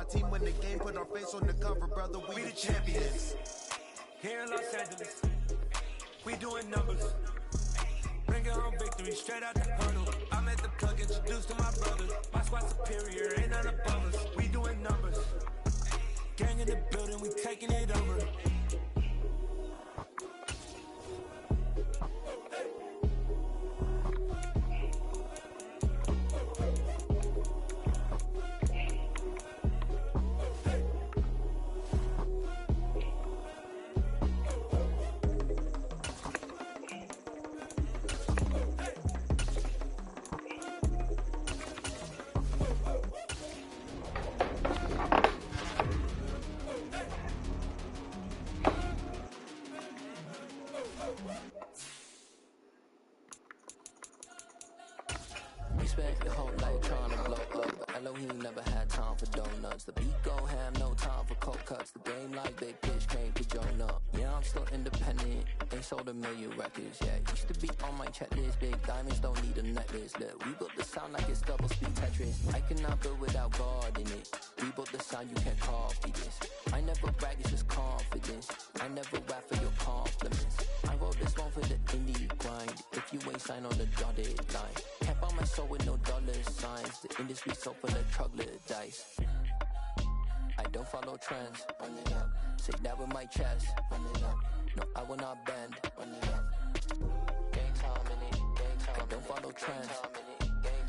my team win the game, put our face on the cover, brother, we the champions. Here in Los Angeles, we doing numbers. Bring it home victory, straight out the huddle. I'm at the plug, introduced to my brothers. My squad superior, ain't none above us. We doing numbers. Gang in the building, we taking it over. You spent your whole life trying to blow up, but Elohim never had time for donuts. The beat go ham, no time for cold cuts. The game like big pitch came to join up. Yeah, I'm still independent, ain't sold a million records yet. Used to be on my checklist, big diamonds don't need a necklace. Look, we built the sound like it's double speed Tetris. I cannot build without God in it. We built the sound, you can't copy this. I never brag, it's just confidence. I never rap for your compliments. I wrote this one for the indie grind. If you ain't signed on the dotted line, can't buy my soul with no dollar signs. The industry so full of troglodytes. I don't follow trends. Run it up. Say that with my chest. Run it up. No, I will not bend. Run it up. Gang time in it. Gang time. I don't follow trends.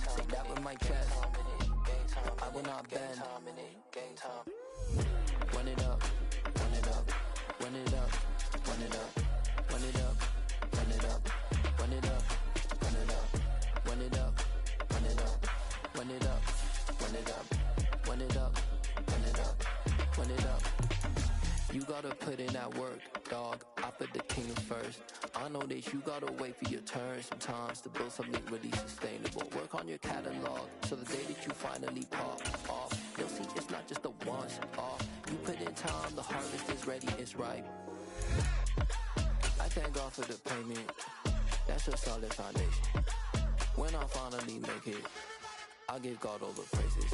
Say that with my chest. No, I will not bend. Gang time. Run it up. Run it up. Run it up. Run it up. Run it up. Run it up. Run it up. Run it up. Run it up. Run it up. Run it up. Run it up. Run it up. Run it up. Run it up. You gotta put in that work, dog. I put the king first. I know that you gotta wait for your turn sometimes to build something really sustainable. Work on your catalog so the day that you finally pop off, you'll see it's not just a once off. You put in time, the harvest is ready, it's ripe. I thank God for the payment. That's a solid foundation. When I finally make it, I'll give God all the praises.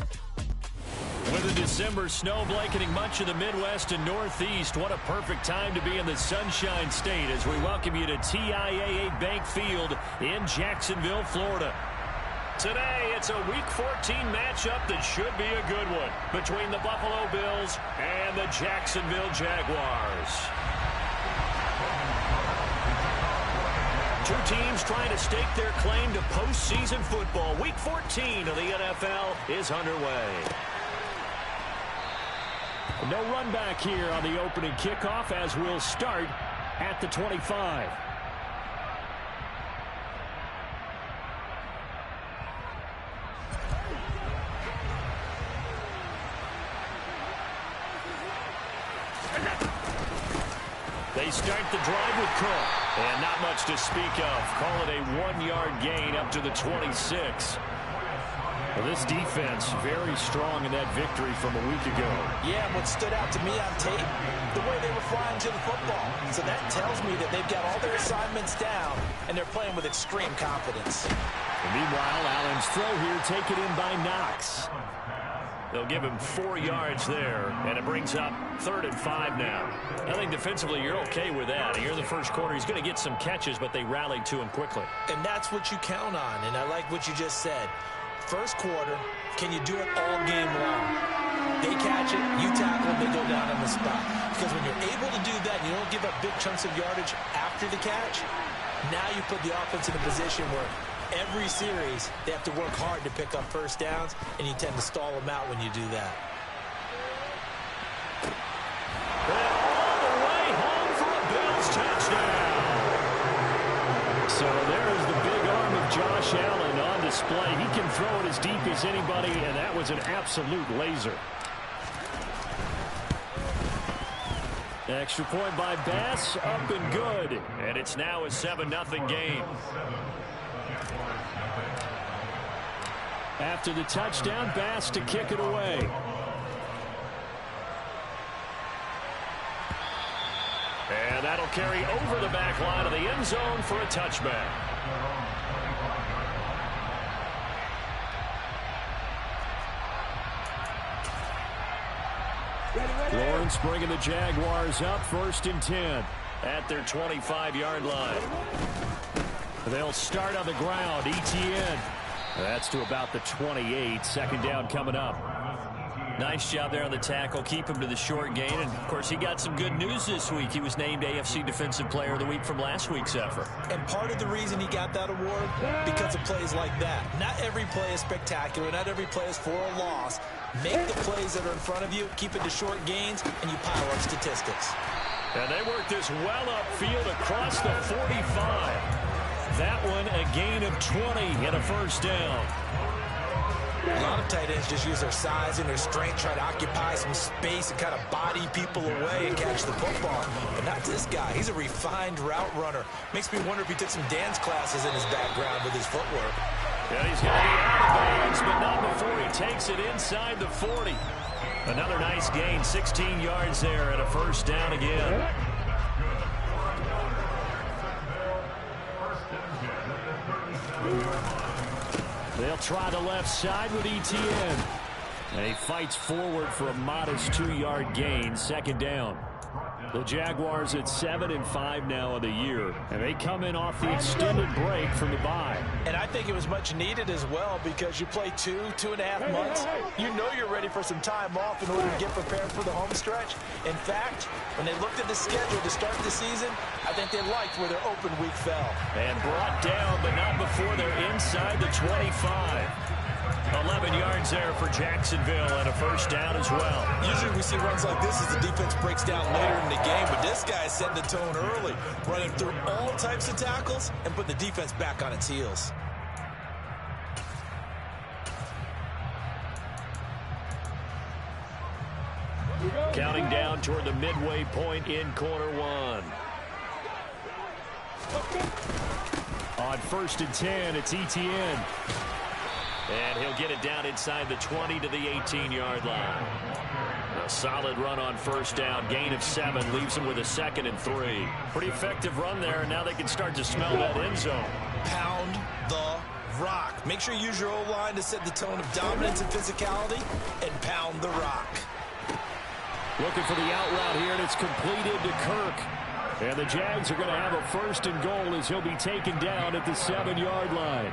With a December snow blanketing much of the Midwest and Northeast, what a perfect time to be in the Sunshine State as we welcome you to TIAA Bank Field in Jacksonville, Florida. Today, it's a Week 14 matchup that should be a good one between the Buffalo Bills and the Jacksonville Jaguars. Two teams trying to stake their claim to postseason football. Week 14 of the NFL is underway. No run back here on the opening kickoff as we'll start at the 25. They start the drive with Cook. And not much to speak of. Call it a 1-yard gain up to the 26. Well, this defense very strong in that victory from a week ago. Yeah, what stood out to me on tape, the way they were flying to the football. So that tells me that they've got all their assignments down, and they're playing with extreme confidence. And meanwhile, Allen's throw here taken in by Knox. They'll give him 4 yards there, and it brings up 3rd and 5 now. I think defensively you're okay with that. Here in the first quarter, he's going to get some catches, but they rallied to him quickly. And that's what you count on, and I like what you just said. First quarter, can you do it all game long? They catch it, you tackle, they go down on the spot. Because when you're able to do that, you don't give up big chunks of yardage after the catch, now you put the offense in a position where every series, they have to work hard to pick up first downs, and you tend to stall them out when you do that. And all the way home for a Bills touchdown. So there's the big arm of Josh Allen on display. He can throw it as deep as anybody, and that was an absolute laser. Extra point by Bass, up and good. And it's now a 7-0 game. After the touchdown, Bass to kick it away. And that'll carry over the back line of the end zone for a touchback. Lawrence bringing the Jaguars up 1st and 10 at their 25-yard line. They'll start on the ground. ETN. That's to about the 28. 2nd down coming up. Nice job there on the tackle. Keep him to the short gain. And, of course, he got some good news this week. He was named AFC Defensive Player of the Week from last week's effort. And part of the reason he got that award, because of plays like that. Not every play is spectacular. Not every play is for a loss. Make the plays that are in front of you, keep it to short gains, and you pile up statistics. And they work this well upfield across the 45. That one a gain of 20 and a 1st down. A lot of tight ends just use their size and their strength, try to occupy some space and kind of body people away and catch the football. But not this guy. He's a refined route runner. Makes me wonder if he took some dance classes in his background with his footwork. And he's going to be out of bounds, but not before he takes it inside the 40. Another nice gain, 16 yards there and a 1st down again. They'll try the left side with ETN. And he fights forward for a modest 2-yard gain. 2nd down. The Jaguars at 7-5 now of the year. And they come in off the extended break from the bye. And I think it was much needed as well because you play 2.5 months. You know you're ready for some time off in order to get prepared for the home stretch. In fact, when they looked at the schedule to start the season, I think they liked where their open week fell. And brought down, but not before they're inside the 25. 11 yards there for Jacksonville and a 1st down as well. Usually we see runs like this as the defense breaks down later in the game, but this guy is setting the tone early, running through all types of tackles and putting the defense back on its heels. Counting down toward the midway point in quarter 1. On 1st and 10, it's ETN. And he'll get it down inside the 20 to the 18-yard line. A solid run on 1st down. Gain of 7 leaves him with a 2nd and 3. Pretty effective run there, and now they can start to smell that end zone. Pound the rock. Make sure you use your O-line to set the tone of dominance and physicality, and pound the rock. Looking for the out route here, and it's completed to Kirk. And the Jags are going to have a 1st and goal as he'll be taken down at the 7-yard line.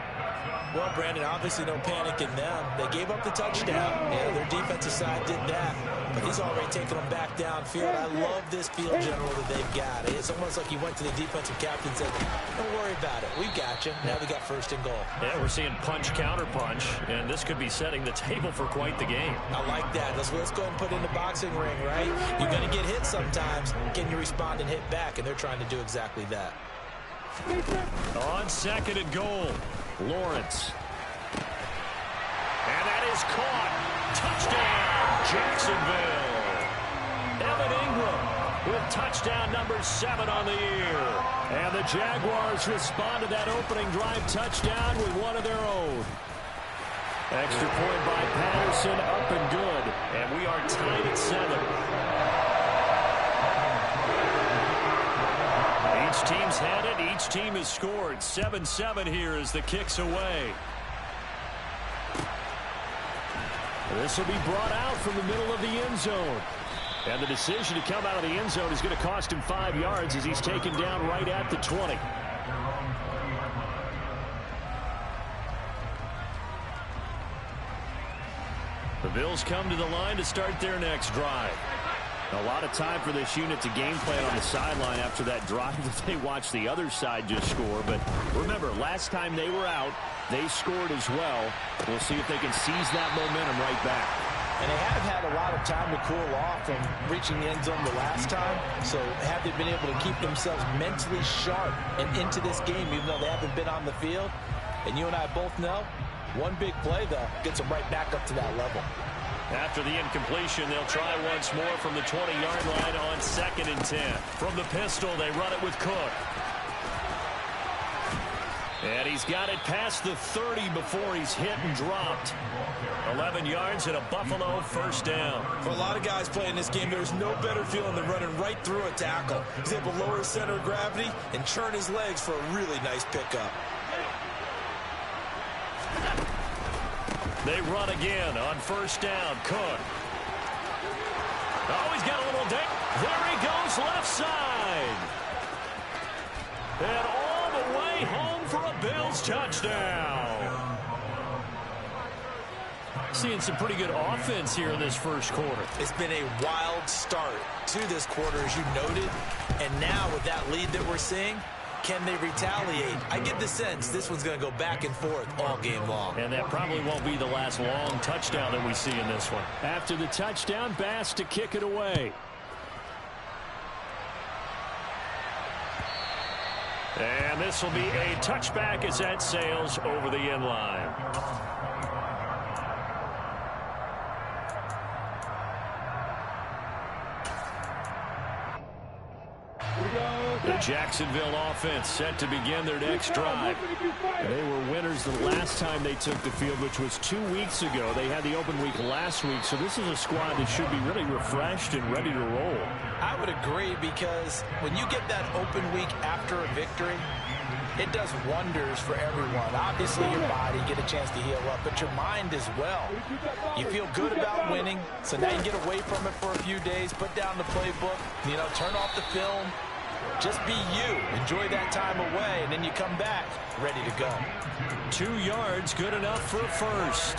Well, Brandon, obviously no panic in them. They gave up the touchdown. Yeah, their defensive side did that. But he's already taken them back downfield. I love this field general that they've got. It's almost like he went to the defensive captain and said, don't worry about it. We've got you. Now we got 1st and goal. Yeah, we're seeing punch, counter punch, and this could be setting the table for quite the game. I like that. Let's go ahead and put it in the boxing ring, right? You're going to get hit sometimes. Can you respond and hit back? And they're trying to do exactly that. On 2nd and goal, Lawrence. And that is caught. Touchdown, Jacksonville. Evan Ingram with touchdown number 7 on the year. And the Jaguars respond to that opening drive touchdown with one of their own. Extra point by Patterson, up and good. And we are tied at 7. Each team's had it. Each team has scored. 7-7 here as the kick's away. This will be brought out from the middle of the end zone. And the decision to come out of the end zone is going to cost him 5 yards as he's taken down right at the 20. The Bills come to the line to start their next drive. A lot of time for this unit to game plan on the sideline after that drive that they watched the other side just score. But remember, last time they were out, they scored as well. We'll see if they can seize that momentum right back. And they have had a lot of time to cool off from reaching the end zone the last time. So have they been able to keep themselves mentally sharp and into this game, even though they haven't been on the field? And you and I both know, one big play, though, gets them right back up to that level. After the incompletion, they'll try once more from the 20-yard line on 2nd and 10. From the pistol, they run it with Cook. And he's got it past the 30 before he's hit and dropped. 11 yards and a Buffalo 1st down. For a lot of guys playing this game, there's no better feeling than running right through a tackle. He's able to lower his center of gravity and churn his legs for a really nice pickup. They run again on 1st down. Cook. Oh, he's got a little dink. There he goes, left side. And all the way home for a Bills touchdown. Seeing some pretty good offense here in this first quarter. It's been a wild start to this quarter, as you noted. And now with that lead that we're seeing, can they retaliate? I get the sense this one's going to go back and forth all game long. And that probably won't be the last long touchdown that we see in this one. After the touchdown, Bass to kick it away. And this will be a touchback as that sails over the end line. The Jacksonville offense set to begin their next drive. They were winners the last time they took the field, which was 2 weeks ago. They had the open week last week, so this is a squad that should be really refreshed and ready to roll. I would agree, because when you get that open week after a victory, it does wonders for everyone. Obviously, your body, get a chance to heal up, but your mind as well. You feel good about winning, so now you get away from it for a few days, put down the playbook, turn off the film. Just be you. Enjoy that time away, and then you come back ready to go. 2 yards, good enough for a first.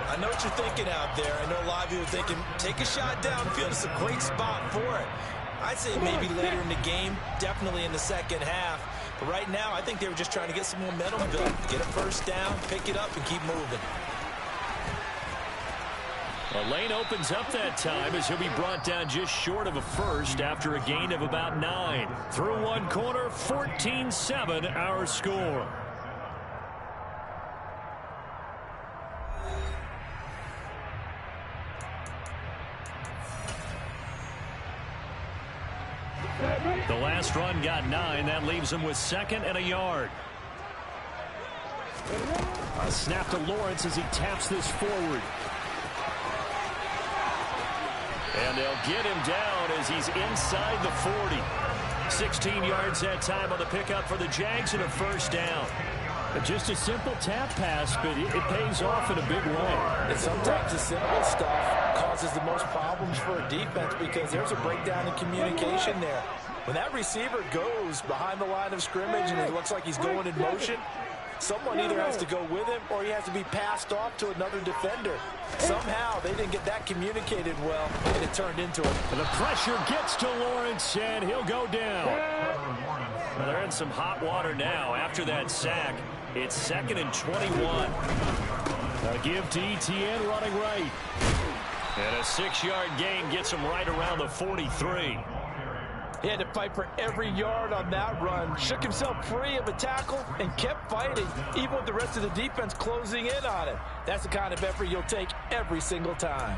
I know what you're thinking out there. I know a lot of you are thinking, take a shot downfield. It's a great spot for it. I'd say maybe later in the game, definitely in the second half. But right now, I think they were just trying to get some momentum built. Get a first down, pick it up, and keep moving. A lane opens up that time as he'll be brought down just short of a first after a gain of about 9. Through one corner, 14-7 our score. The last run got 9. That leaves him with 2nd and a yard. A snap to Lawrence as he taps this forward. And they'll get him down as he's inside the 40. 16 yards that time on the pickup for the Jags and a first down. Just a simple tap pass, but it pays off in a big way. And sometimes the simple stuff causes the most problems for a defense because there's a breakdown in communication there. When that receiver goes behind the line of scrimmage and it looks like he's going in motion, someone either has to go with him or he has to be passed off to another defender. Somehow they didn't get that communicated well, and it turned into it. The pressure gets to Lawrence, and he'll go down. Well, they're in some hot water now after that sack. It's 2nd and 21. A give to Etienne running right. And a 6-yard gain gets him right around the 43. He had to fight for every yard on that run. Shook himself free of a tackle and kept fighting, even with the rest of the defense closing in on him. That's the kind of effort you'll take every single time.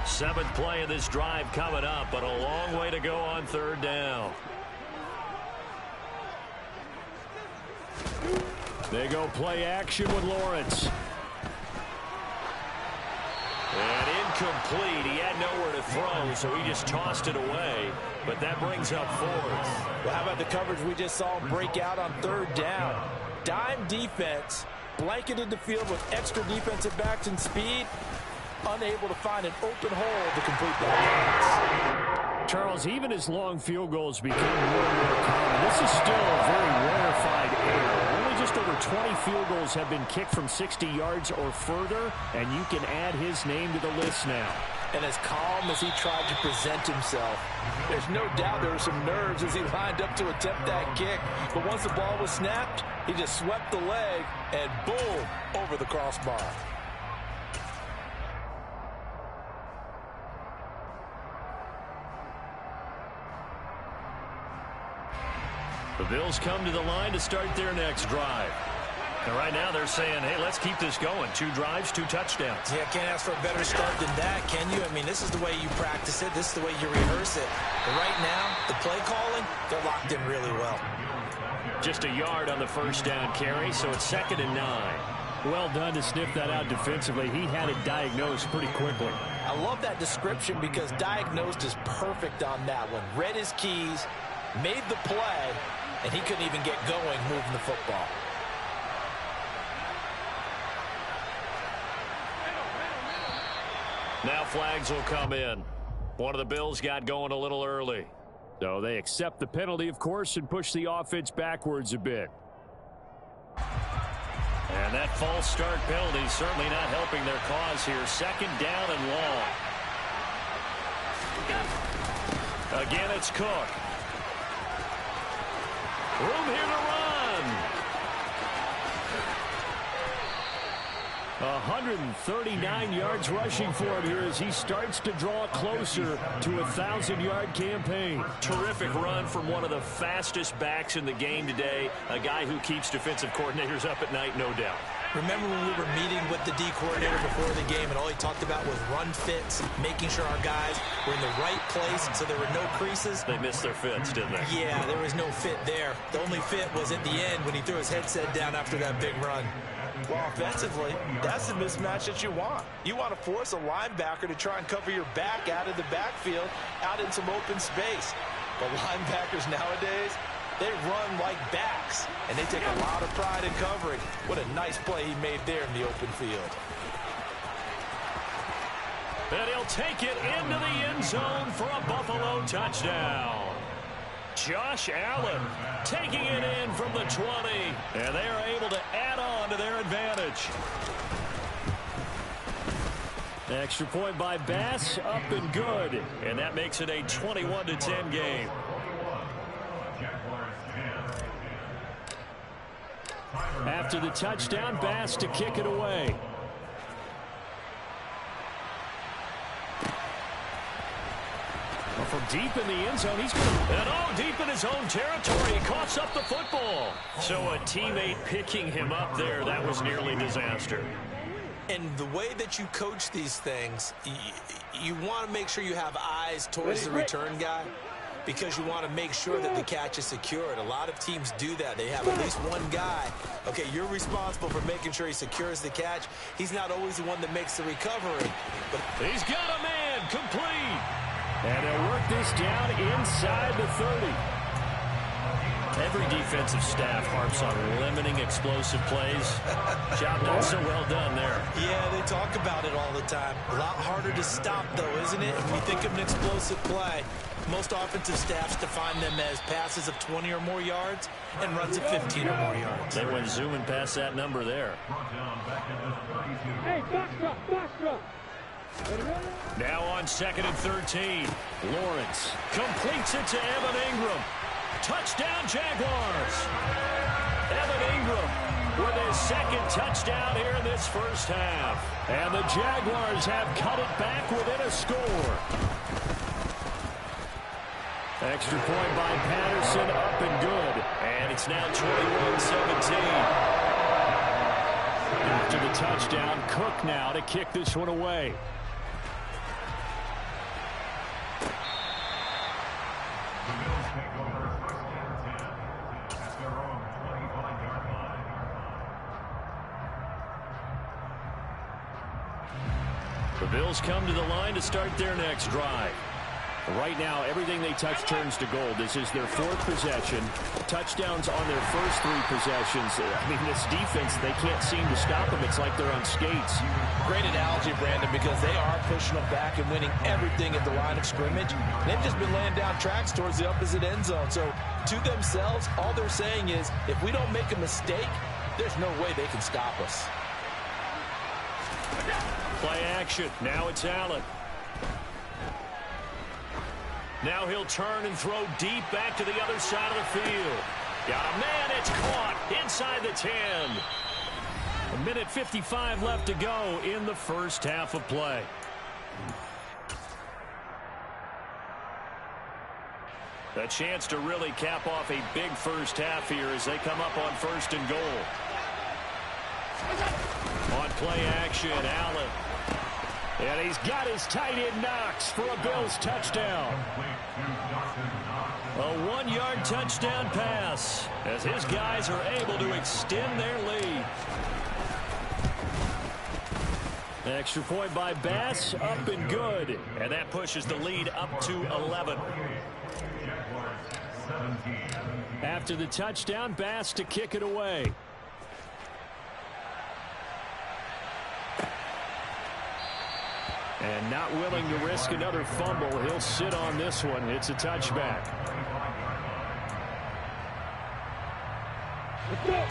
7th play of this drive coming up, but a long way to go on 3rd down. They go play action with Lawrence. And incomplete. He had nowhere to throw, so he just tossed it away. But that brings up 4th. Well, how about the coverage we just saw him break out on 3rd down? Dime defense, blanketed the field with extra defensive backs and speed, unable to find an open hole to complete that pass. Charles, even as long field goals become more and more common, this is still a very rarefied error. Only just over 20 field goals have been kicked from 60 yards or further, and you can add his name to the list now. And as calm as he tried to present himself, there's no doubt there were some nerves as he lined up to attempt that kick. But once the ball was snapped, he just swept the leg and boom, over the crossbar. The Bills come to the line to start their next drive. And right now they're saying, hey, let's keep this going. 2 drives, 2 touchdowns. Yeah, can't ask for a better start than that, can you? I mean, this is the way you practice it. This is the way you rehearse it. But right now, the play calling, they're locked in really well. Just a yard on the first down carry, so it's 2nd and 9. Well done to sniff that out defensively. He had it diagnosed pretty quickly. I love that description because diagnosed is perfect on that one. Read his keys, made the play, and he couldn't even get going moving the football. Now flags will come in. One of the Bills got going a little early. So they accept the penalty, of course, and push the offense backwards a bit. And that false start penalty certainly not helping their cause here. Second down and long. Again, it's Cook. Room here to run. 139 yards rushing for him here as he starts to draw closer to a 1,000-yard campaign. Terrific run from one of the fastest backs in the game today, a guy who keeps defensive coordinators up at night, no doubt. Remember when we were meeting with the D coordinator before the game and all he talked about was run fits, making sure our guys were in the right place so there were no creases? They missed their fits, didn't they? Yeah, there was no fit there. The only fit was at the end when he threw his headset down after that big run. Well, offensively, that's the mismatch that you want. You want to force a linebacker to try and cover your back out of the backfield, out in some open space. But linebackers nowadays, they run like backs, and they take a lot of pride in covering. What a nice play he made there in the open field. And he'll take it into the end zone for a Buffalo touchdown. Josh Allen taking it in from the 20, and they are able to add on to their advantage. Extra point by Bass, up and good, and that makes it a 21-10 game. After the touchdown, Bass to kick it away. From deep in the end zone, he's going to... deep in his own territory. He coughs up the football. So a teammate picking him up there, that was nearly disaster. And the way that you coach these things, you want to make sure you have eyes towards the return guy because you want to make sure that the catch is secured. A lot of teams do that. They have at least one guy. Okay, you're responsible for making sure he secures the catch. He's not always the one that makes the recovery. But he's got a man complete. And they'll work this down inside the 30. Every defensive staff harps on limiting explosive plays. Job done so well done there. Yeah, they talk about it all the time. A lot harder to stop, though, isn't it? When you think of an explosive play, most offensive staffs define them as passes of 20 or more yards and runs of 15 or more yards. They went zooming past that number there. Hey, box drop. Now on 2nd and 13. Lawrence completes it to Evan Ingram. Touchdown, Jaguars. Evan Ingram with his second touchdown here in this first half. And the Jaguars have cut it back within a score. Extra point by Patterson, up and good. And it's now 21-17. After the touchdown, Cook now to kick this one away. The Bills come to the line to start their next drive. Right now, everything they touch turns to gold. This is their 4th possession. Touchdowns on their first 3 possessions. I mean, this defense, they can't seem to stop them. It's like they're on skates. Great analogy, Brandon, because they are pushing them back and winning everything at the line of scrimmage. They've just been laying down tracks towards the opposite end zone. So, to themselves, all they're saying is, if we don't make a mistake, there's no way they can stop us. Play action. Now it's Allen. Now he'll turn and throw deep back to the other side of the field. Got a man. It's caught inside the 10. 1:55 left to go in the first half of play. A chance to really cap off a big first half here as they come up on 1st and goal. On play action, Allen. And he's got his tight end Knox for a Bills touchdown. A 1-yard touchdown pass as his guys are able to extend their lead. Extra point by Bass, up and good. And that pushes the lead up to 11. After the touchdown, Bass to kick it away. And not willing to risk another fumble. He'll sit on this one. It's a touchback.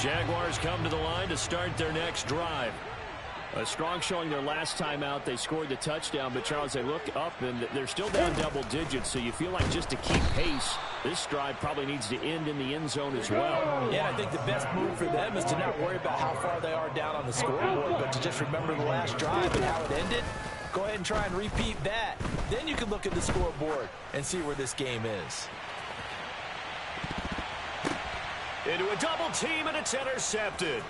Jaguars come to the line to start their next drive. A strong showing their last time out. They scored the touchdown, but Charles, they look up and they're still down double digits, so you feel like just to keep pace, this drive probably needs to end in the end zone as well. Yeah, I think the best move for them is to not worry about how far they are down on the scoreboard, but to just remember the last drive and how it ended. Go ahead and try and repeat that. Then you can look at the scoreboard and see where this game is. Into a double team, and it's intercepted.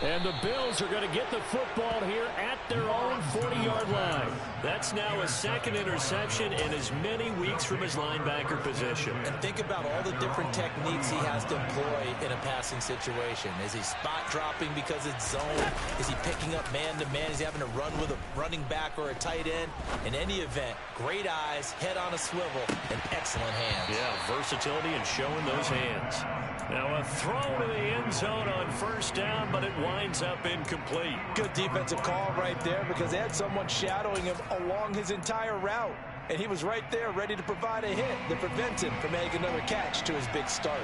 And the Bills are going to get the football here at their own 40-yard line. That's now a second interception in as many weeks from his linebacker position. And think about all the different techniques he has to employ in a passing situation. Is he spot dropping because it's zone? Is he picking up man-to-man? Is he having to run with a running back or a tight end? In any event, great eyes, head on a swivel, and excellent hands. Yeah, versatility and showing those hands. Now a throw to the end zone on first down, but it winds up incomplete. Good defensive call right there because they had someone shadowing him along his entire route. And he was right there ready to provide a hit that prevents him from making another catch to his big start.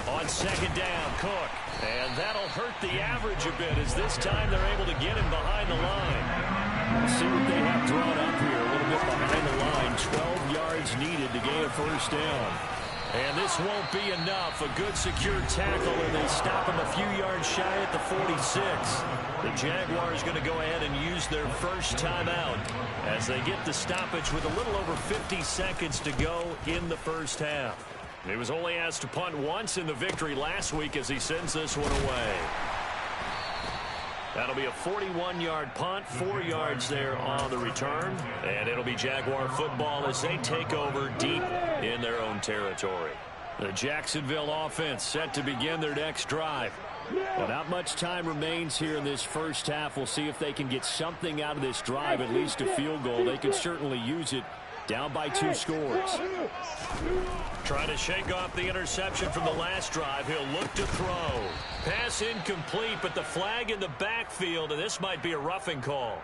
On second down, Cook. And that'll hurt the average a bit as this time they're able to get him behind the line. Let's see what they have drawn up here. A little bit behind the line. 12 yards needed to gain a first down. And this won't be enough. A good secure tackle, and they stop him a few yards shy at the 46. The Jaguars going to go ahead and use their first timeout as they get the stoppage with a little over 50 seconds to go in the first half. He was only asked to punt once in the victory last week as he sends this one away. That'll be a 41-yard punt, 4 yards there on the return. And it'll be Jaguar football as they take over deep in their own territory. The Jacksonville offense set to begin their next drive. Well, not much time remains here in this first half. We'll see if they can get something out of this drive, at least a field goal. They could certainly use it. Down by 2 scores. Trying to shake off the interception from the last drive. He'll look to throw. Pass incomplete, but the flag in the backfield, and this might be a roughing call.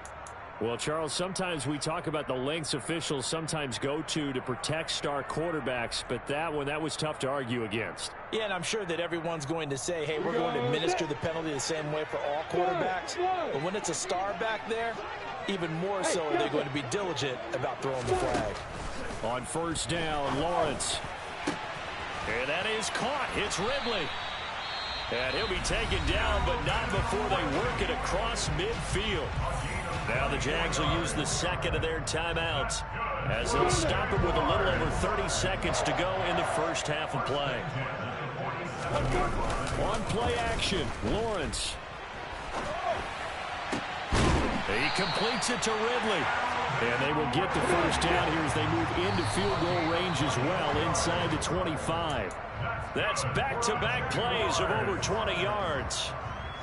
Well, Charles, sometimes we talk about the lengths officials sometimes go to protect star quarterbacks, but that was tough to argue against. Yeah, and I'm sure that everyone's going to say, hey, we're going to administer the penalty the same way for all quarterbacks. But when it's a star back there, even more so are they going to be diligent about throwing the flag. On first down, Lawrence. And that is caught. It's Ridley. And he'll be taken down, but not before they work it across midfield. Now the Jags will use the second of their timeouts as they'll stop him with a little over 30 seconds to go in the first half of play. On play action, Lawrence. He completes it to Ridley. And they will get the first down here as they move into field goal range as well inside the 25. That's back-to-back plays of over 20 yards.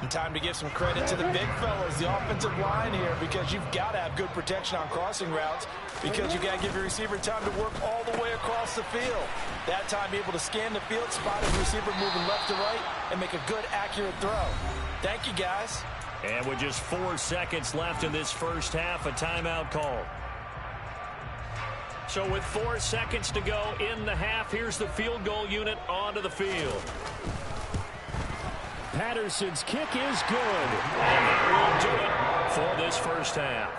And time to give some credit to the big fellas, the offensive line here, because you've got to have good protection on crossing routes because you've got to give your receiver time to work all the way across the field. That time able to scan the field, spot his receiver moving left to right, and make a good, accurate throw. Thank you, guys. And with just 4 seconds left in this first half, a timeout call. So with 4 seconds to go in the half, here's the field goal unit onto the field. Patterson's kick is good. And that will do it for this first half.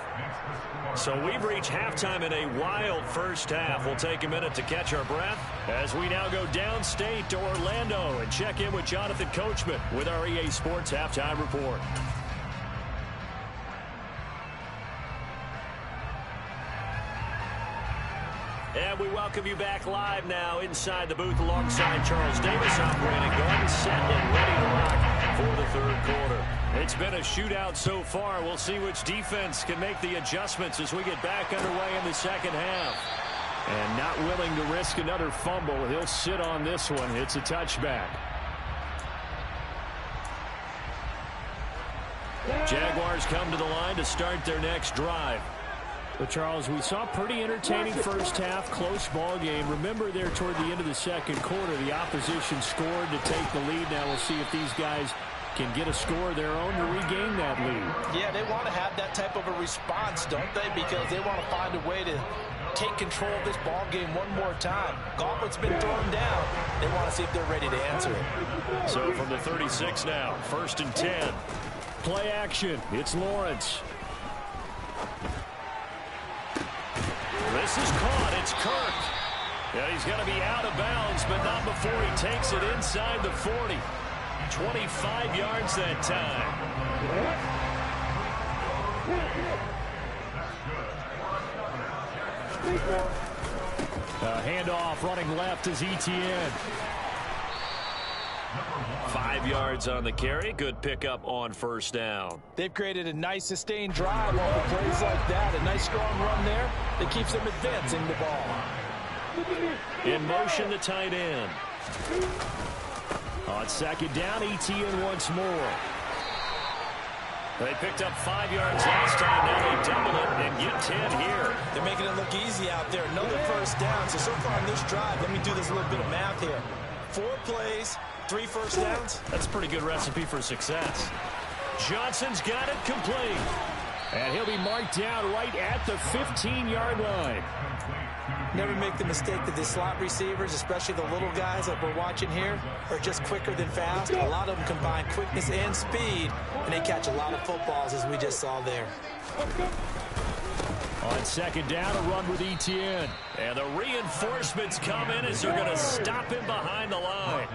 So we've reached halftime in a wild first half. We'll take a minute to catch our breath as we now go downstate to Orlando and check in with Jonathan Coachman with our EA Sports Halftime Report. And we welcome you back live now inside the booth alongside Charles Davis. I'm Brandon Gordon, set and ready to rock for the third quarter. It's been a shootout so far. We'll see which defense can make the adjustments as we get back underway in the second half. And not willing to risk another fumble. He'll sit on this one. It's a touchback. Jaguars come to the line to start their next drive. But, Charles, we saw a pretty entertaining first half, close ball game. Remember there toward the end of the second quarter, the opposition scored to take the lead. Now we'll see if these guys can get a score of their own to regain that lead. Yeah, they want to have that type of a response, don't they? Because they want to find a way to take control of this ball game one more time. Gauntlet's been thrown down. They want to see if they're ready to answer it. So from the 36 now, 1st and 10. Play action. It's Lawrence. This is caught. It's Kirk. Yeah, he's going to be out of bounds, but not before he takes it inside the 40. 25 yards that time. Handoff running left is Etienne. 5 yards on the carry. Good pickup on 1st down. They've created a nice sustained drive off of plays like that. A nice strong run there that keeps them advancing the ball. In motion, the tight end. On 2nd down, Etienne once more. They picked up 5 yards last time. Now they double it and get 10 here. They're making it look easy out there. Another 1st down. So far on this drive, let me do this little bit of math here. 4 plays, 3 1st downs. That's a pretty good recipe for success. Johnson's got it complete. And he'll be marked down right at the 15-yard line. Never make the mistake that the slot receivers, especially the little guys like we're watching here, are just quicker than fast. A lot of them combine quickness and speed, and they catch a lot of footballs, as we just saw there. On 2nd down, a run with Etienne. And the reinforcements come in as they're going to stop him behind the line.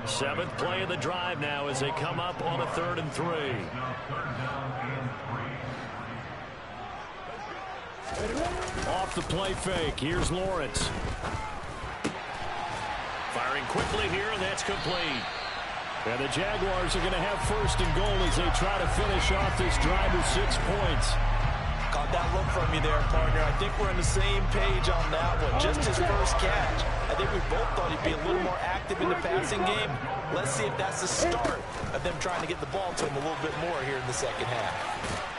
7th play of the drive now as they come up on a 3rd and 3. Off the play fake. Here's Lawrence. Firing quickly here, and that's complete. And the Jaguars are going to have 1st and goal as they try to finish off this drive with 6 points. Caught that look from you there, partner. I think we're on the same page on that one. Just his 1st catch. I think we both thought he'd be a little more active in the passing game. Let's see if that's the start of them trying to get the ball to him a little bit more here in the 2nd half.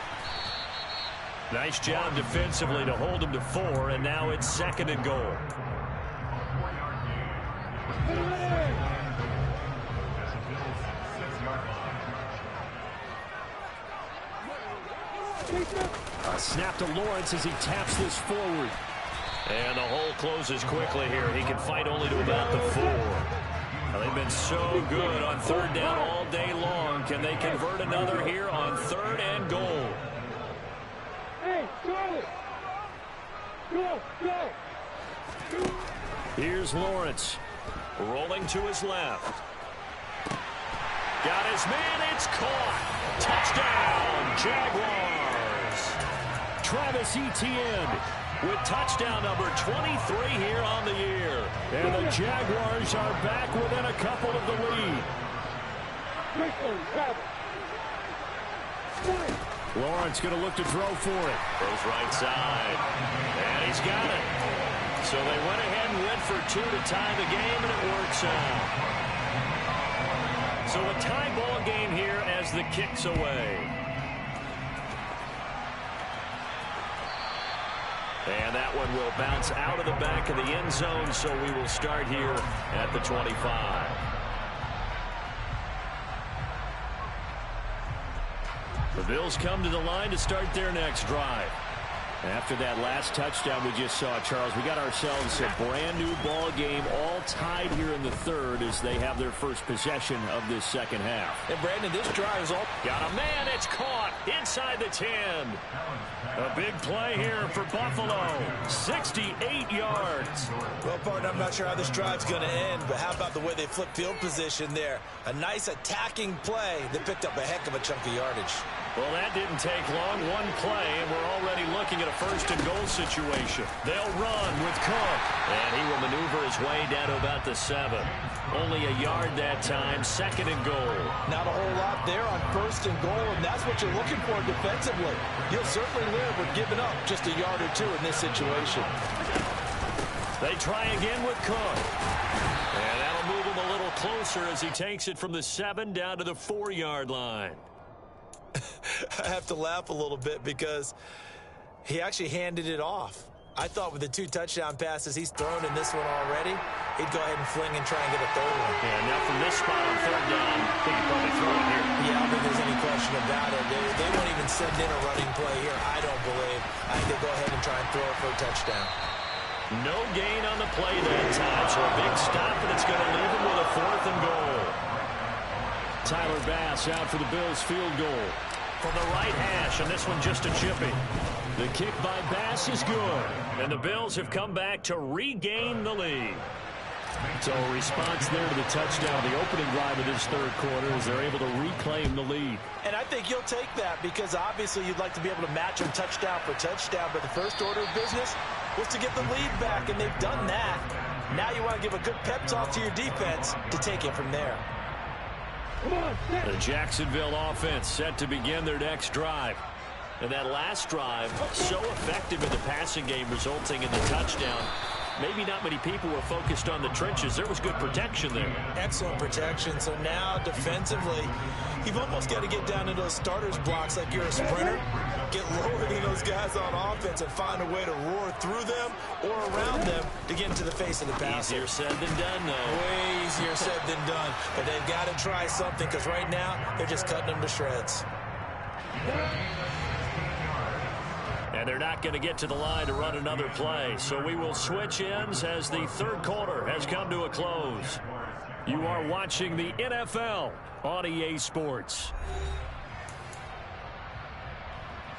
Nice job defensively to hold him to 4, and now it's 2nd and goal. A snap to Lawrence as he taps this forward. And the hole closes quickly here. He can fight only to about the 4. Now, they've been so good on 3rd down all day long. Can they convert another here on 3rd and goal? Here's Lawrence. Rolling to his left. Got his man. It's caught. Touchdown, Jaguars. Travis Etienne with touchdown number 23 here on the year. And the Jaguars are back within a couple of the lead. Lawrence going to look to throw for it. Throws right side. And he's got it. So they went ahead and went for 2 to tie the game, and it works out. So a tie ball game here as the kick's away. And that one will bounce out of the back of the end zone, so we will start here at the 25. The Bills come to the line to start their next drive. After that last touchdown we just saw, Charles, we got ourselves a brand new ball game, all tied here in the 3rd as they have their first possession of this 2nd half. And Brandon, this drive is all... Got a man, it's caught inside the 10. A big play here for Buffalo. 68 yards. Well, partner, I'm not sure how this drive's going to end, but how about the way they flip field position there? A nice attacking play that picked up a heck of a chunk of yardage. Well, that didn't take long. One play, and we're already looking at a 1st and goal situation. They'll run with Cook, and he will maneuver his way down to about the 7. Only a yard that time, 2nd and goal. Not a whole lot there on 1st and goal, and that's what you're looking for defensively. You'll certainly live with giving up just a yard or 2 in this situation. They try again with Cook. And that'll move him a little closer as he takes it from the 7 down to the 4-yard line. I have to laugh a little bit because he actually handed it off. I thought with the 2 touchdown passes he's thrown in this one already, he'd go ahead and fling and try and get a third one. Yeah, now from this spot on third down, I think he'd probably throw it here. Yeah, I don't think there's any question about it. They won't even send in a running play here, I don't believe. I think they'll go ahead and try and throw it for a touchdown. No gain on the play that time, so a big stop, and it's going to leave him with a 4th and goal. Tyler Bass out for the Bills field goal from the right hash, and this one just a chippy. The kick by Bass is good, and the Bills have come back to regain the lead. So a response there to the touchdown, the opening drive of this third quarter, as they're able to reclaim the lead. And I think you'll take that because obviously you'd like to be able to match them touchdown for touchdown, but the first order of business was to get the lead back, and they've done that. Now you want to give a good pep talk to your defense to take it from there. The Jacksonville offense set to begin their next drive. And that last drive, so effective in the passing game, resulting in the touchdown. Maybe not many people were focused on the trenches. There was good protection there. Excellent protection. So now defensively, you've almost got to get down into those starters blocks like you're a sprinter. Get lower than those guys on offense and find a way to roar through them or around them to get into the face of the passer. Easier said than done, though. Way easier said than done. But they've got to try something because right now they're just cutting them to shreds. And they're not going to get to the line to run another play. So we will switch ends as the third quarter has come to a close. You are watching the NFL on EA Sports.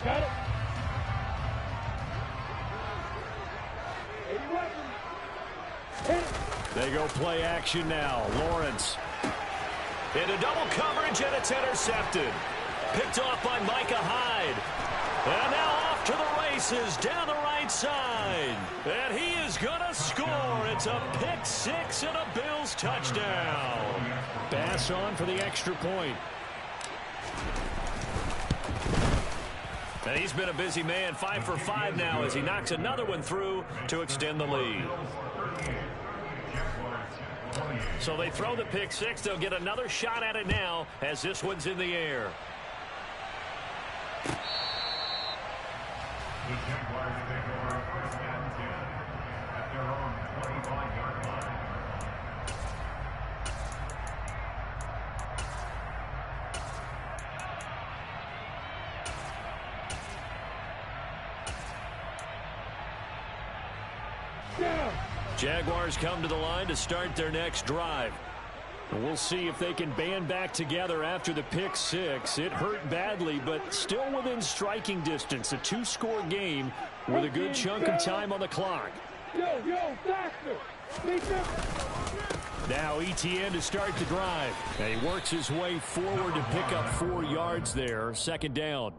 Got it. They go play action now. Lawrence into double coverage, and it's intercepted. Picked off by Micah Hyde. And now off to the races down the right side. And he is going to score. It's a pick 6 and a Bills touchdown. Bass on for the extra point. And he's been a busy man, 5 for 5 now as he knocks another one through to extend the lead. So they throw the pick 6. They'll get another shot at it now as this one's in the air. The Jaguars take over 1st and 10 at their own 25-yard line. Jaguars come to the line to start their next drive. We'll see if they can band back together after the pick 6. It hurt badly, but still within striking distance. A 2-score game with a good chunk of time on the clock. Now Etienne to start the drive. And he works his way forward to pick up 4 yards there. Second down.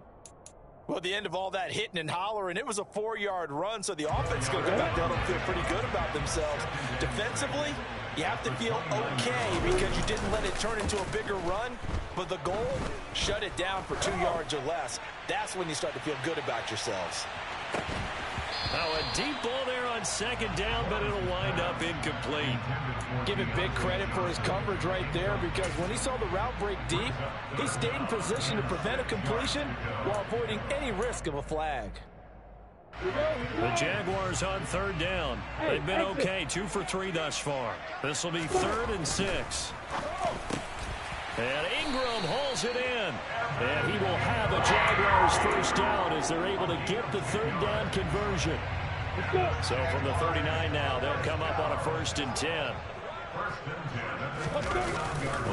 Well, at the end of all that hitting and hollering, it was a 4-yard run, so the offense is going to come back down and feel pretty good about themselves. Defensively, you have to feel okay because you didn't let it turn into a bigger run, but the goal, shut it down for 2 yards or less. That's when you start to feel good about yourselves. Now a deep ball there on second down, but it'll wind up incomplete. Give him big credit for his coverage right there because when he saw the route break deep, he stayed in position to prevent a completion while avoiding any risk of a flag. The Jaguars on third down. They've been okay, 2 for 3 thus far. This will be 3rd and 6. And Ingram hauls it in. And he will have a Jaguars first down as they're able to get the third down conversion. So from the 39 now, they'll come up on a 1st and 10.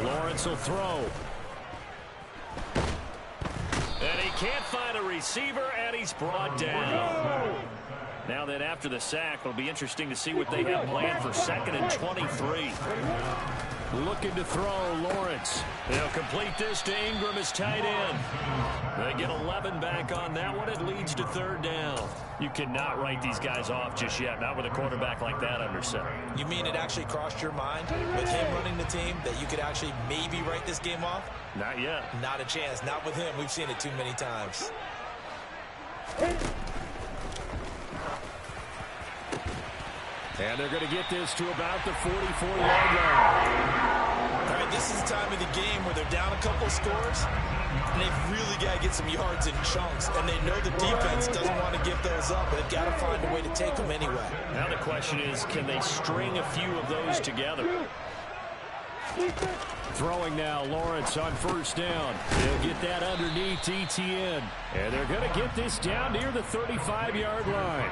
Lawrence will throw. And he can't find a receiver, and he's brought down. Now that after the sack, it'll be interesting to see what they have planned for 2nd and 23. Looking to throw, Lawrence. They'll complete this to Ingram as tight end. They get 11 back on that one. It leads to 3rd down. You cannot write these guys off just yet, not with a quarterback like that under center. You mean it actually crossed your mind with him running the team that you could actually maybe write this game off? Not yet. Not a chance. Not with him. We've seen it too many times. And they're going to get this to about the 44-yard line. know, this is the time of the game where they're down a couple of scores, and they've really got to get some yards in chunks, and they know the defense doesn't want to give those up, but they've got to find a way to take them anyway. Now the question is, can they string a few of those together? Throwing now, Lawrence on first down. They'll get that underneath ETN, and they're going to get this down near the 35-yard line.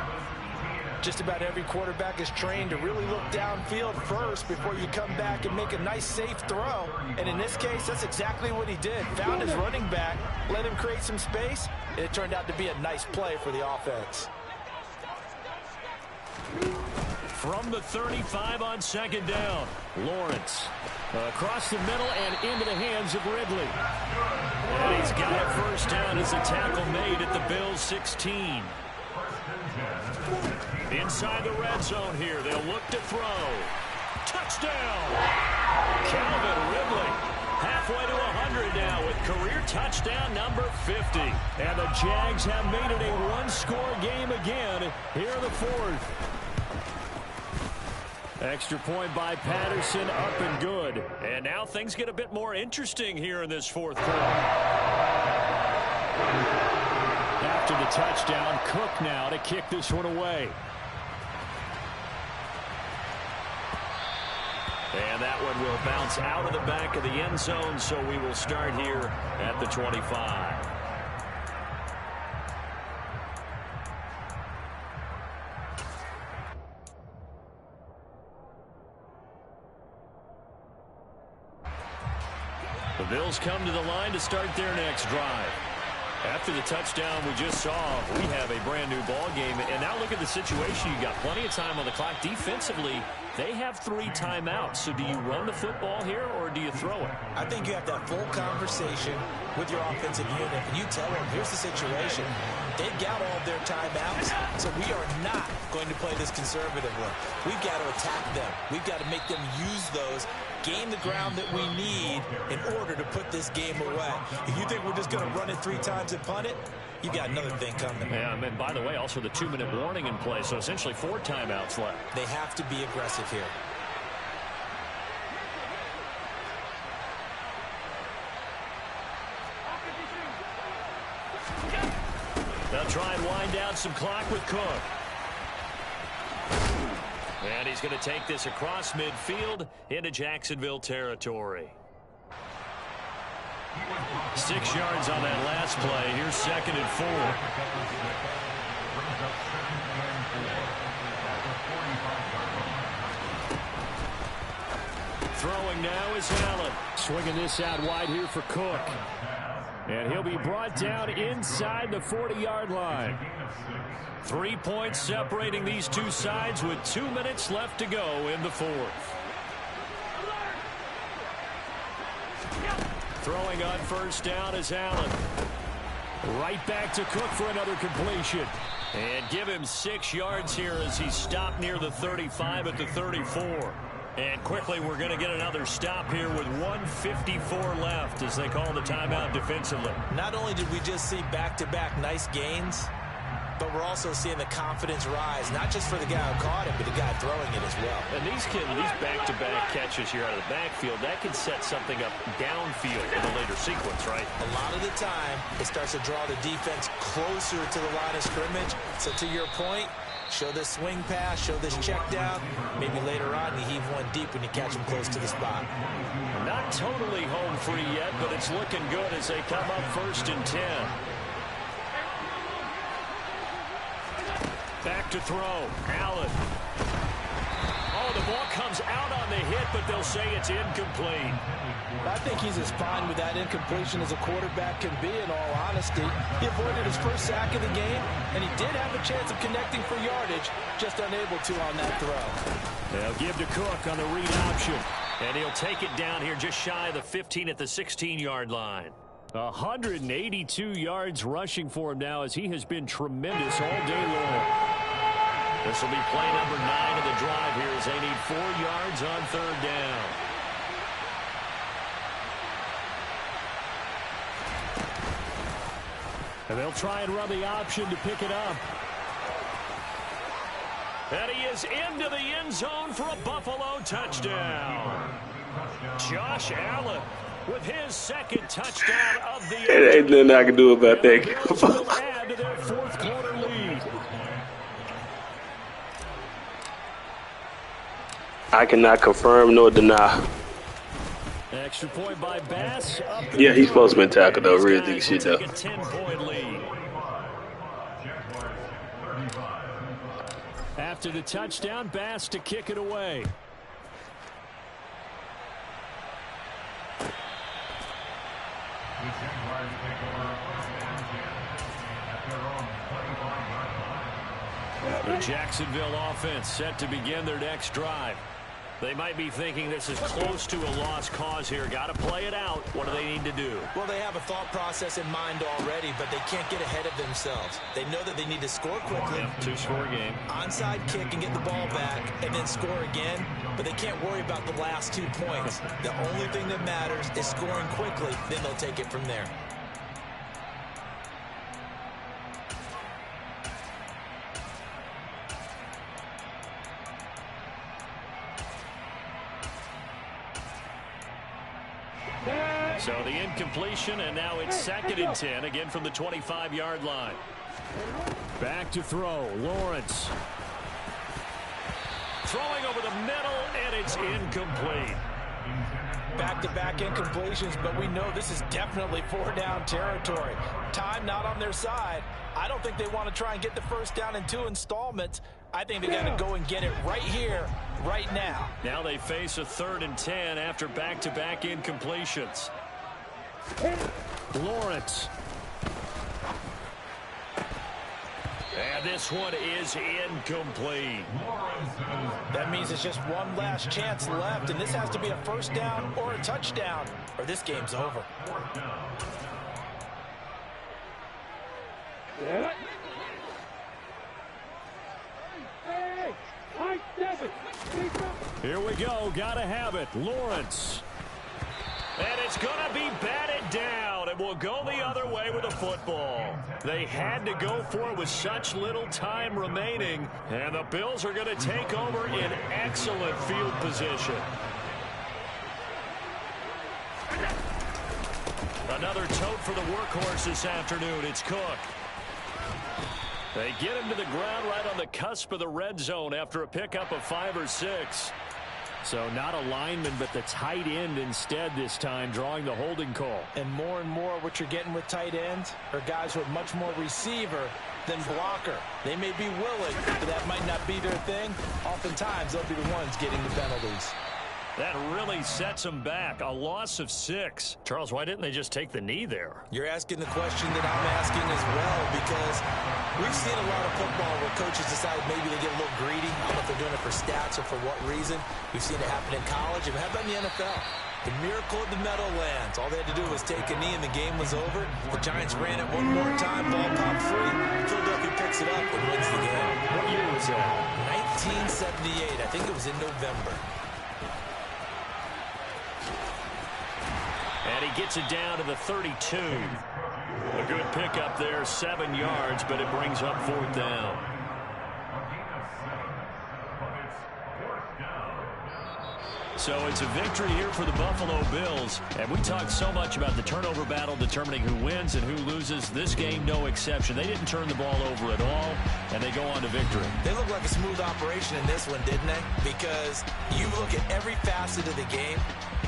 Just about every quarterback is trained to really look downfield first before you come back and make a nice, safe throw. And in this case, that's exactly what he did. Found his running back, let him create some space, and it turned out to be a nice play for the offense. From the 35 on second down, Lawrence across the middle and into the hands of Ridley. And he's got a first down as a tackle made at the Bills' 16. Inside the red zone here, they'll look to throw. Touchdown! Calvin Ridley halfway to 100 now with career touchdown number 50. And the Jags have made it a one-score game again here in the fourth. Extra point by Patterson, up and good. And now things get a bit more interesting here in this fourth quarter. After the touchdown, Cook now to kick this one away. And that one will bounce out of the back of the end zone, so we will start here at the 25. The Bills come to the line to start their next drive. After the touchdown we just saw, we have a brand new ball game. And now look at the situation. You got plenty of time on the clock. Defensively, they have 3 timeouts. So do you run the football here or do you throw it? I think you have that full conversation with your offensive unit, and you tell them, here's the situation. They've got all of their timeouts, so we are not going to play this conservatively. We've got to attack them. We've got to make them use those, gain the ground that we need in order to put this game away. If you think we're just going to run it 3 times and punt it, you've got another thing coming. Yeah, and by the way, also the 2-minute warning in play, so essentially 4 timeouts left. They have to be aggressive here. They'll try and wind down some clock with Cook. And he's going to take this across midfield into Jacksonville territory. 6 yards on that last play. Here's 2nd and 4. Throwing now is Allen. Swinging this out wide here for Cook. And he'll be brought down inside the 40-yard line. 3 points separating these two sides with 2 minutes left to go in the fourth. Throwing on first down is Allen. Right back to Cook for another completion. And give him 6 yards here as he stopped near the 35 at the 34. And quickly, we're going to get another stop here with 1:54 left as they call the timeout defensively. Not only did we just see back-to-back nice gains, but we're also seeing the confidence rise, not just for the guy who caught it, but the guy throwing it as well. And these back-to-back catches here out of the backfield, that can set something up downfield in the later sequence, right? A lot of the time, it starts to draw the defense closer to the line of scrimmage. So to your point, show this swing pass, show this check down. Maybe later on you heave one deep when you catch them close to the spot. Not totally home free yet, but it's looking good as they come up 1st and 10. Back to throw. Allen. Oh, the ball comes out on the hit, but they'll say it's incomplete. I think he's as fine with that incompletion as a quarterback can be, in all honesty. He avoided his first sack of the game, and he did have a chance of connecting for yardage, just unable to on that throw. They'll give to Cook on the read option, and he'll take it down here just shy of the 15 at the 16-yard line. 182 yards rushing for him now as he has been tremendous all day long. This will be play number 9 of the drive here as they need 4 yards on 3rd down. And they'll try and run the option to pick it up. And he is into the end zone for a Buffalo touchdown. Josh Allen with his second touchdown of the There ain't nothing I can do about that. Bills will add to their fourth quarter lead. I cannot confirm nor deny. Extra point by Bass. Yeah, he's supposed to be tackled though. Real big shit though. A 10-point lead. After the touchdown, Bass to kick it away. The Jacksonville offense set to begin their next drive. They might be thinking this is close to a lost cause here. Got to play it out. What do they need to do? Well, they have a thought process in mind already, but they can't get ahead of themselves. They know that they need to score quickly. Yep, two-score game. Onside kick and get the ball back and then score again, but they can't worry about the last 2 points. The only thing that matters is scoring quickly, then they'll take it from there. So the incompletion, and now it's 2nd and 10, again from the 25-yard line. Back to throw, Lawrence. Throwing over the middle, and it's incomplete. Back-to-back incompletions, but we know this is definitely 4-down territory. Time not on their side. I don't think they want to try and get the first down in 2 installments. I think they got to go and get it right here, right now. Now they face a 3rd and 10 after back-to-back incompletions. Lawrence. And this one is incomplete. That means it's just one last chance left, and this has to be a first down or a touchdown, or this game's over. Here we go. Got to have it. Lawrence. And it's going to be batted down, and we'll go the other way with the football. They had to go for it with such little time remaining, and the Bills are going to take over in excellent field position. Another tote for the workhorse this afternoon. It's Cook. They get him to the ground right on the cusp of the red zone after a pickup of 5 or 6. So not a lineman, but the tight end instead this time, drawing the holding call. And more what you're getting with tight ends are guys who are much more receiver than blocker. They may be willing, but that might not be their thing. Oftentimes, they'll be the ones getting the penalties. That really sets them back. A loss of 6. Charles, why didn't they just take the knee there? You're asking the question that I'm asking as well, because we've seen a lot of football where coaches decide maybe they get a little greedy. I don't know if they're doing it for stats or for what reason. We've seen it happen in college, and how about in the NFL? The miracle of the Meadowlands. All they had to do was take a knee, and the game was over. The Giants ran it one more time. Ball popped free. Philadelphia picks it up and wins the game. What year was that? 1978. I think it was in November. And he gets it down to the 32. A good pickup there, 7 yards, but it brings up 4th down. So it's a victory here for the Buffalo Bills. And we talked so much about the turnover battle determining who wins and who loses. This game, no exception. They didn't turn the ball over at all, and they go on to victory. They look like a smooth operation in this one, didn't they? Because you look at every facet of the game,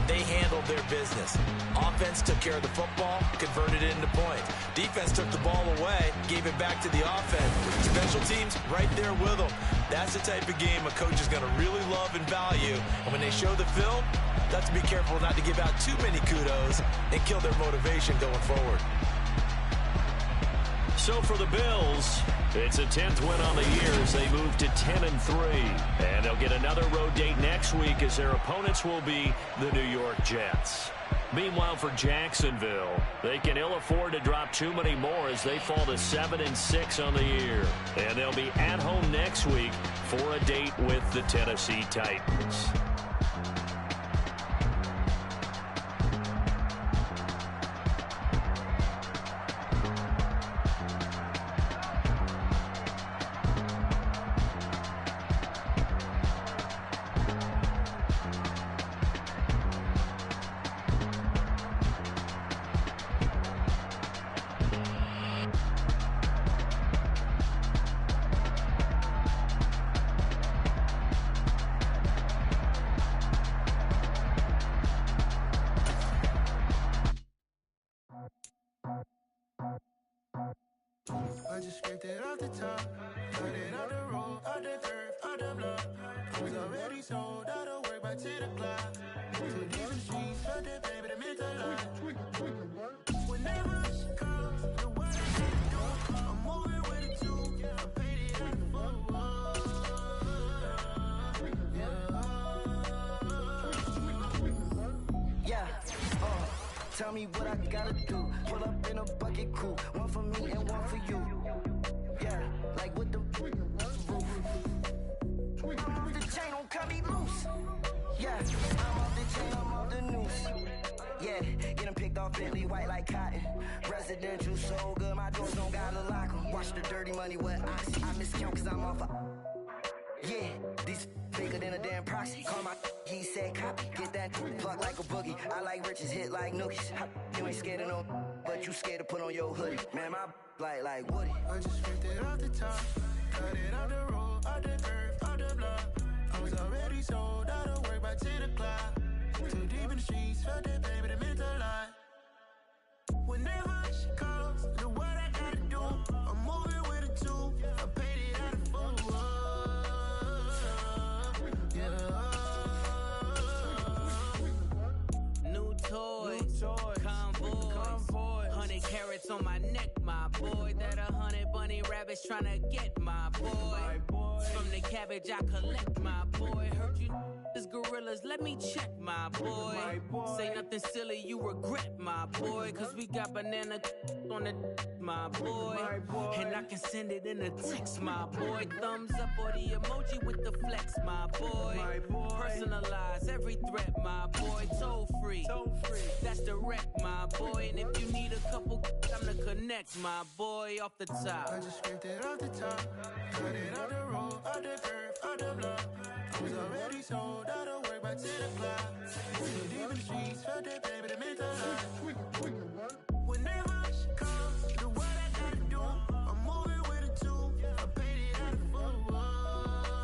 they handled their business. Offense took care of the football, converted it into points. Defense took the ball away, gave it back to the offense. Special teams right there with them. That's the type of game a coach is going to really love and value. And when they show the film, got to be careful not to give out too many kudos and kill their motivation going forward. So for the Bills, it's a 10th win on the year as they move to 10-3. And they'll get another road date next week as their opponents will be the New York Jets. Meanwhile, for Jacksonville, they can ill afford to drop too many more as they fall to 7-6 on the year. And they'll be at home next week for a date with the Tennessee Titans. I just scraped it off the top. Got it out the road, out the turf, out the block. I was already sold, out of work by 10 o'clock. Too deep in the streets, felt that baby, that meant a lot. Whenever she calls, the what I gotta do, I'm moving with it too. I paid it out the full. Tell me what I gotta do. Pull up in a bucket crew, one for me and one for you. Yeah, like with the roof. I'm off the chain, don't cut me loose. Yeah, I'm off the chain, I'm off the noose. Yeah, get them picked off Bentley, white like cotton. Residential so good, my doors don't gotta lock 'em. Watch the dirty money, what I see. I miscount cause I'm off yeah, these bigger than a damn proxy. Call my he said copy. Get that plug like a boogie. I like riches, hit like nookies. You ain't scared of no, but you scared to put on your hoodie. Man, my like Woody. I just scraped it off the top. Got it out the road, out the curve, out the block. I was already sold, out of work by 10 o'clock. Too deep in the streets, felt that baby, that meant a lot. Whenever she calls, the what I gotta do, I'm moving with it too. I paid it out of full. Convoy, 100 carats on my neck, my boy. That 100 bunny rabbits tryna get my boy. From the cabbage I collect, my boy. Heard you is gorillas, let me check, my boy. Say nothing silly, you regret, my boy. Cause we got banana on the my boy. And I can send it in a text, my boy. Thumbs up or the emoji with the flex, my boy. Personalize every threat, my boy. Toll free, that's direct, my boy. And if you need a couple, I'm to connect, my boy. Off the top, I just scraped it off the top. Got it out the road, out the curve, out the block. I was already sold, out of work by 10 o'clock. Too deep in the streets, felt that baby, that meant a lot.